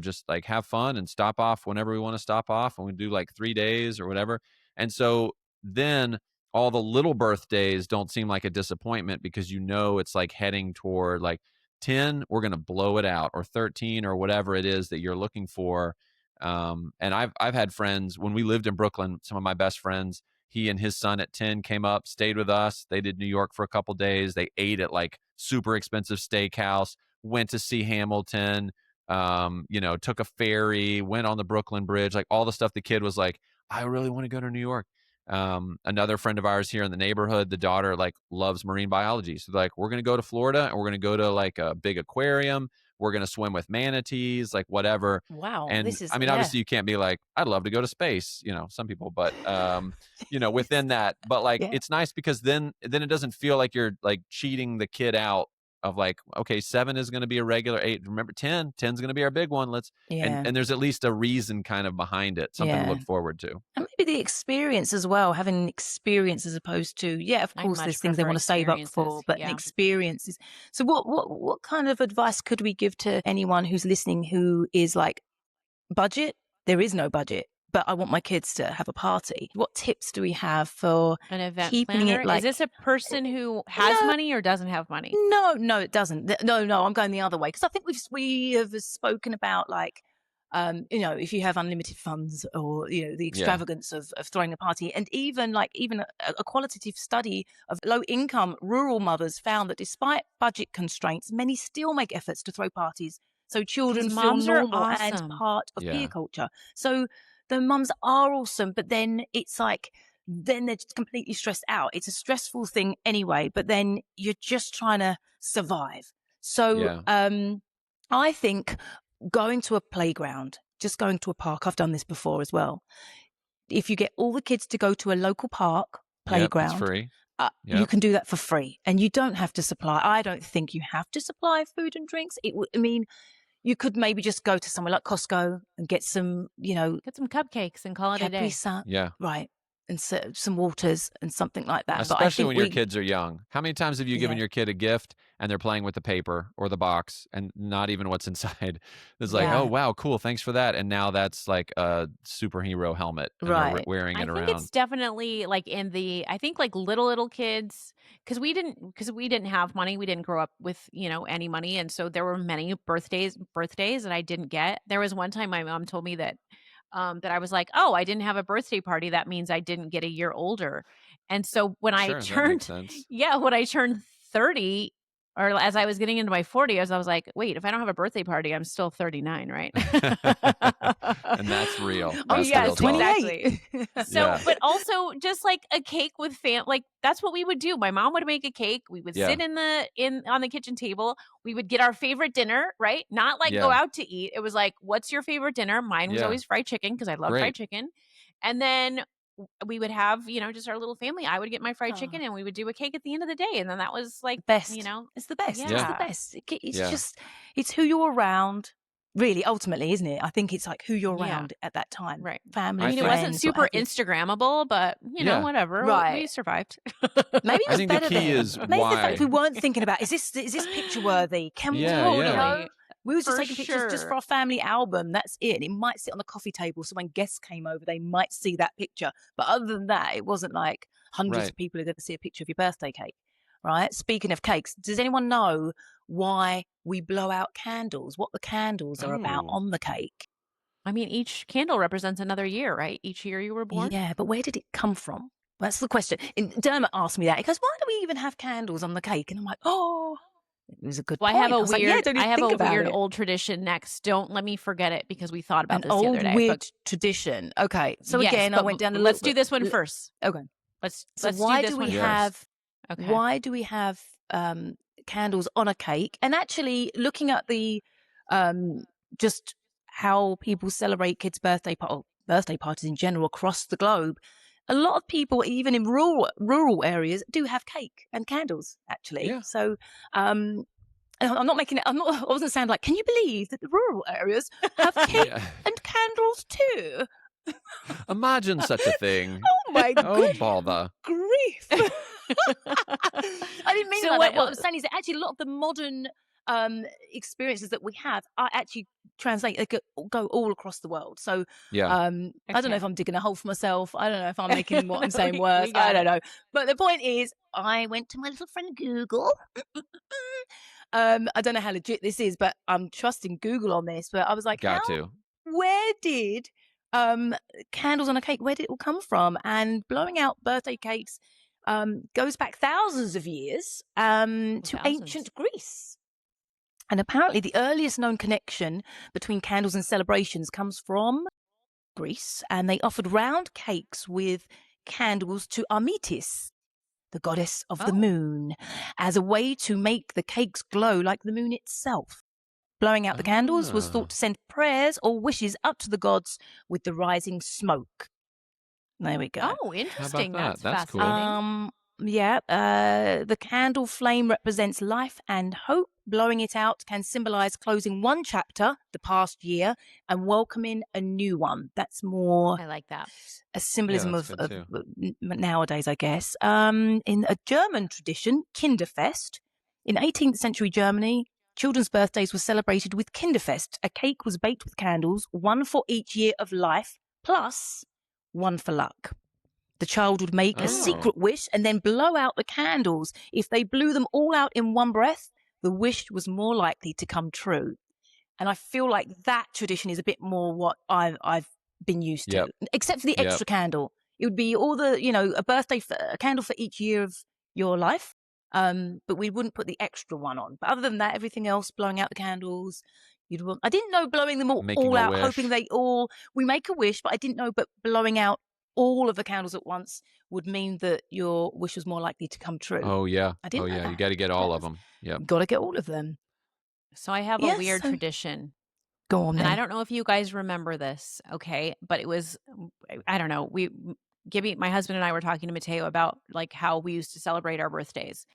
just like have fun and stop off whenever we want to stop off, and we do like 3 days or whatever. And so then all the little birthdays don't seem like a disappointment because it's like heading toward like 10, we're going to blow it out, or 13 or whatever it is that you're looking for. And I've had friends when we lived in Brooklyn, some of my best friends, he and his son at 10 came up, stayed with us. They did New York for a couple days. They ate at like super expensive steakhouse, went to see Hamilton, took a ferry, went on the Brooklyn Bridge, like all the stuff. The kid was like, I really want to go to New York. Another friend of ours here in the neighborhood, the daughter like loves marine biology. So like, we're going to go to Florida and we're going to go to like a big aquarium. We're going to swim with manatees, like whatever. Wow. And obviously you can't be like, I'd love to go to space, some people, but, within that, but like, it's nice because then it doesn't feel like you're like cheating the kid out of like, okay, 7 is going to be a regular 8. Remember 10 is going to be our big one. And there's at least a reason kind of behind it, something to look forward to. And maybe the experience as well, having an experience as opposed to, of course, there's things they want to save up for, but an experience is. So what kind of advice could we give to anyone who's listening who is like, budget? There is no budget. but I want my kids to have a party. What tips do we have for an event keeping planner? it like... Is this a person who has money or doesn't have money? No, it doesn't. No, I'm going the other way. Because I think we have spoken about like, if you have unlimited funds or, the extravagance of throwing a party, and even a qualitative study of low-income rural mothers found that despite budget constraints, many still make efforts to throw parties so children feel normal and part of peer culture. So the mums are awesome, but then it's like, then they're just completely stressed out. It's a stressful thing anyway, but then you're just trying to survive. So I think going to a playground, just going to a park, I've done this before as well. If you get all the kids to go to a local park playground, it's free. You can do that for free, and you don't have to supply. I don't think you have to supply food and drinks. You could maybe just go to somewhere like Costco and get some, get some cupcakes and call it a day. Right. And some waters and something like that. Especially when your kids are young. How many times have you given your kid a gift and they're playing with the paper or the box and not even what's inside? It's like, oh, wow, cool. Thanks for that. And now that's like a superhero helmet. And they're wearing it around. I think it's definitely like I think like little kids, because we didn't have money. We didn't grow up with, any money. And so there were many birthdays that I didn't get. There was one time my mom told me that I was like, oh, I didn't have a birthday party. That means I didn't get a year older. And so when I turned 30, or as I was getting into my 40s, I was like, wait, if I don't have a birthday party, I'm still 39, right? And that's real. That's yes, real exactly. So, but also just like a cake with like that's what we would do. My mom would make a cake. We would sit on the kitchen table. We would get our favorite dinner, right? Not like go out to eat. It was like, what's your favorite dinner? Mine was always fried chicken because I love fried chicken. And then we would have, just our little family. I would get my fried chicken and we would do a cake at the end of the day. And then that was like, best. It's the best. Yeah. It's the best. It's just, it's who you're around. Really, ultimately, isn't it? I think it's like who you're around at that time. Right. Family, it wasn't super Instagrammable, but, whatever. Right. We survived. Maybe it was better the key then. is Maybe why. the fact we weren't thinking about, is this picture worthy? Can we We were just taking pictures just for our family album. That's it. It might sit on the coffee table. So when guests came over, they might see that picture. But other than that, it wasn't like hundreds of people are going to see a picture of your birthday cake. Right. Speaking of cakes, does anyone know why we blow out candles? What the candles are about on the cake? I mean, each candle represents another year, right? Each year you were born. Yeah, but where did it come from? That's the question. And Dermot asked me that. He goes, why do we even have candles on the cake? And I'm like, oh, it was a good point. I have a weird, weird old tradition next. Don't let me forget it because we thought about this the other day. An old weird tradition. Okay. So again, I went down let's do this one first. Okay. Let's why do this one first. Okay. Why do we have candles on a cake? And actually looking at the just how people celebrate kids' birthday parties in general across the globe, a lot of people, even in rural areas, do have cake and candles, actually. Yeah. So I'm not making it, I wasn't saying like, can you believe that the rural areas have cake and candles too? Imagine such a thing. Oh my god. Oh, bother. Grief. I didn't mean that. What I'm saying is that actually a lot of the modern experiences that we have are actually they go all across the world. So I don't know if I'm digging a hole for myself. I don't know if I'm making what I'm saying worse. I don't know. But the point is, I went to my little friend Google. I don't know how legit this is, but I'm trusting Google on this. But I was like, where did candles on a cake, where did it all come from? And blowing out birthday cakes goes back thousands of years to ancient Greece. And apparently the earliest known connection between candles and celebrations comes from Greece, and they offered round cakes with candles to Artemis, the goddess of the moon, as a way to make the cakes glow like the moon itself. Blowing out the candles was thought to send prayers or wishes up to the gods with the rising smoke. There we go. Oh, interesting. How about that? That's fascinating. Cool. The candle flame represents life and hope. Blowing it out can symbolize closing one chapter, the past year, and welcoming a new one. That's more. I like that. A symbolism of nowadays, I guess. In a German tradition, Kinderfest, in 18th century Germany, children's birthdays were celebrated with Kinderfest. A cake was baked with candles, one for each year of life, plus one for luck. The child would make a secret wish and then blow out the candles. If they blew them all out in one breath, the wish was more likely to come true. And I feel like that tradition is a bit more what I've been used to, except for the extra candle. It would be all the, a candle for each year of your life. But we wouldn't put the extra one on. But other than that, everything else, blowing out the candles, I didn't know blowing them all out, hoping we make a wish, but I didn't know, but blowing out all of the candles at once would mean that your wish was more likely to come true. Oh, yeah. I didn't know that. You got to get all of them. Yep. Got to get all of them. So I have a weird tradition. Go on, and I don't know if you guys remember this, okay? But it was, I don't know. Gibby, my husband and I were talking to Mateo about like how we used to celebrate our birthdays.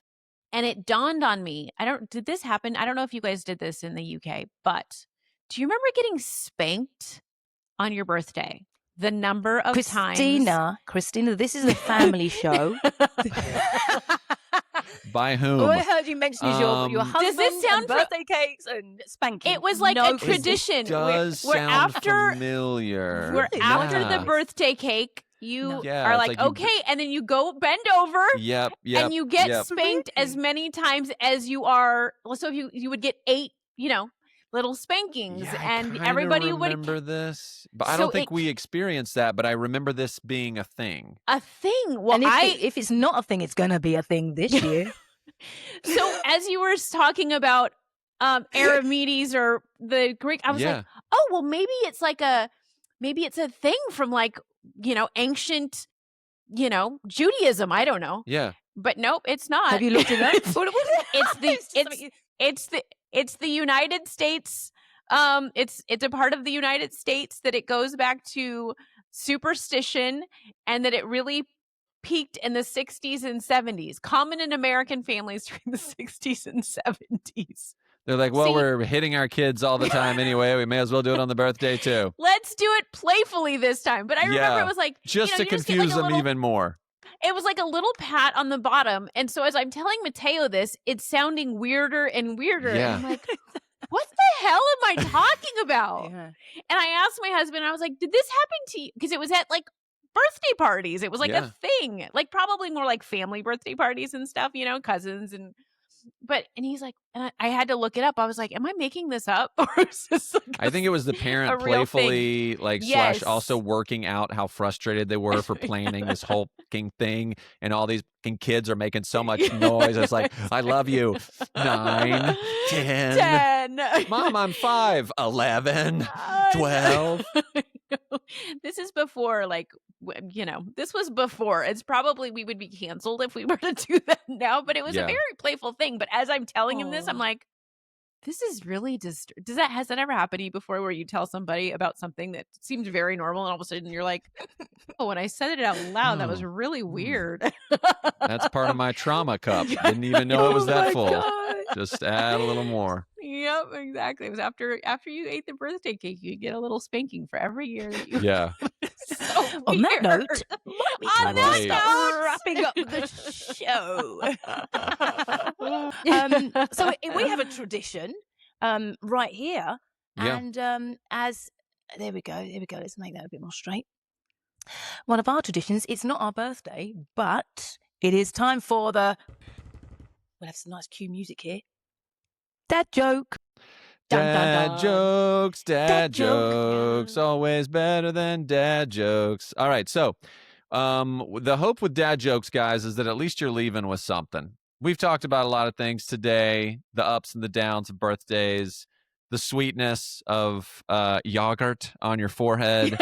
And it dawned on me, did this happen? I don't know if you guys did this in the UK, but do you remember getting spanked on your birthday? The number of times. Christina, this is a family show. By whom? All I heard you mention is your husband, does this sound birthday cakes and spanking. It was like a tradition. It does sound familiar. We're after the birthday cake. You are like okay, and then you go bend over. Yep. And you get spanked as many times as you are. So if you would get 8, little spankings, and everybody would remember this. But I don't think we experienced that. But I remember this being a thing. A thing. Well, and if it's not a thing, it's going to be a thing this year. So as you were talking about Aramedes or the Greek, I was like, oh well, maybe it's a thing from like ancient, Judaism. I don't know. Yeah. But nope, it's not. Have you looked it up? It's the United States. It's a part of the United States that it goes back to superstition, and that it really peaked in the 60s and 70s. Common in American families during the 60s and 70s. They're like, well, we're hitting our kids all the time anyway. We may as well do it on the birthday too. Let's do it playfully this time. But I remember it was like just to confuse them even more. It was like a little pat on the bottom. And so as I'm telling Mateo this, it's sounding weirder and weirder. Yeah. And I'm like, what the hell am I talking about? And I asked my husband, I was like, did this happen to you? Because it was at like birthday parties. It was like a thing, like probably more like family birthday parties and stuff, cousins and he's like, and I had to look it up. I was like, am I making this up? Or is this like I think it was the parent playfully / also working out how frustrated they were for planning this whole thing. And all these kids are making so much noise. It's like, I love you. 9, 10. Mom, I'm 5, 11, 12. This is before this was before. It's probably we would be canceled if we were to do that now, but it was a very playful thing. But as I'm telling him this, I'm like, this is really has that ever happened to you before, where you tell somebody about something that seems very normal and all of a sudden you're like, oh, when I said it out loud, that was really weird. That's part of my trauma cup. Didn't even know it was that full. God. Just add a little more. Yep, exactly. It was after you ate the birthday cake, you get a little spanking for every year that you So on that note, might be time to start wrapping up the show. So we have a tradition right here, and there we go. Let's make that a bit more straight. One of our traditions. It's not our birthday, but it is time for the. We'll have some nice cue music here. Dad joke. Dad jokes, dad jokes, always better than dad jokes. All right, so the hope with dad jokes, guys, is that at least you're leaving with something. We've talked about a lot of things today, the ups and the downs of birthdays, the sweetness of yogurt on your forehead,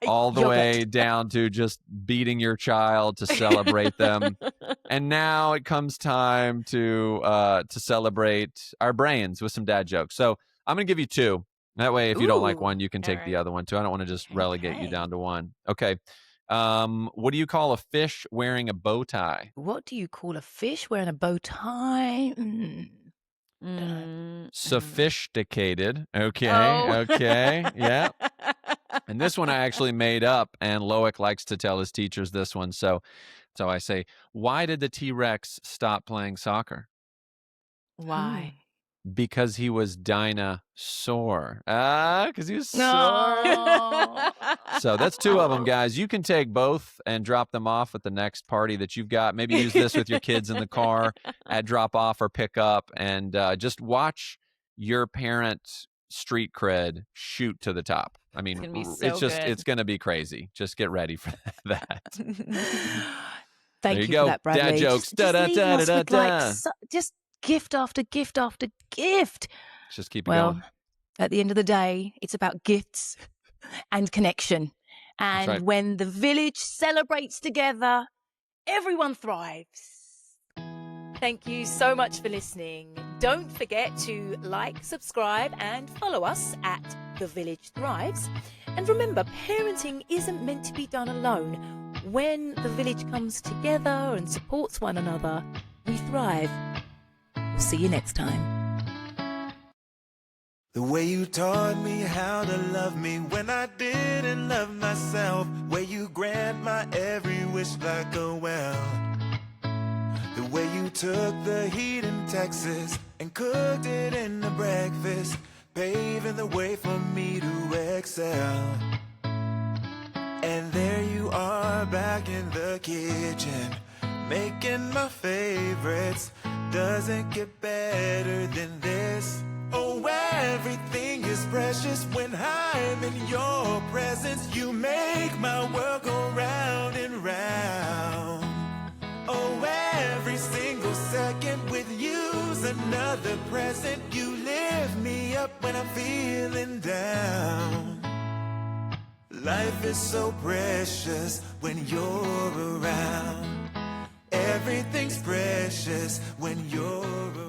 all the way down to just beating your child to celebrate them. And now it comes time to celebrate our brains with some dad jokes. So I'm going to give you 2. That way, if you don't like one, you can take the other one too. I don't want to just relegate you down to one. Okay. What do you call a fish wearing a bow tie? What do you call a fish wearing a bow tie? Sophisticated. Okay. Yeah. And this one I actually made up, and Loic likes to tell his teachers this one. So I say, why did the T-Rex stop playing soccer? Why? Because he was dinosaur. Because he was sore. No. So that's 2 of them, guys. You can take both and drop them off at the next party that you've got. Maybe use this with your kids in the car at drop off or pick up, and just watch your parents' street cred shoot to the top. I mean, it's going to be crazy. Just get ready for that. Thank you for that, Bradley. Dad jokes. Just gift after gift after gift. Just keep it going. At the end of the day, it's about gifts and connection. And when the village celebrates together, everyone thrives. Thank you so much for listening. Don't forget to like, subscribe, and follow us at The Village Thrives. And remember, parenting isn't meant to be done alone. When the village comes together and supports one another, we thrive. We'll see you next time. The way you taught me how to love me when I didn't love myself. Way you grant my every wish like a well. The way you took the heat in Texas and cooked it into breakfast, paving the way for me to excel. And there you are back in the kitchen, making my favorites. Doesn't get better than this. Oh, everything is precious when I'm in your presence. You make my world go round and round. Oh, every single second with you's another present. You lift me up when I'm feeling down. Life is so precious when you're around. Everything's precious when you're around.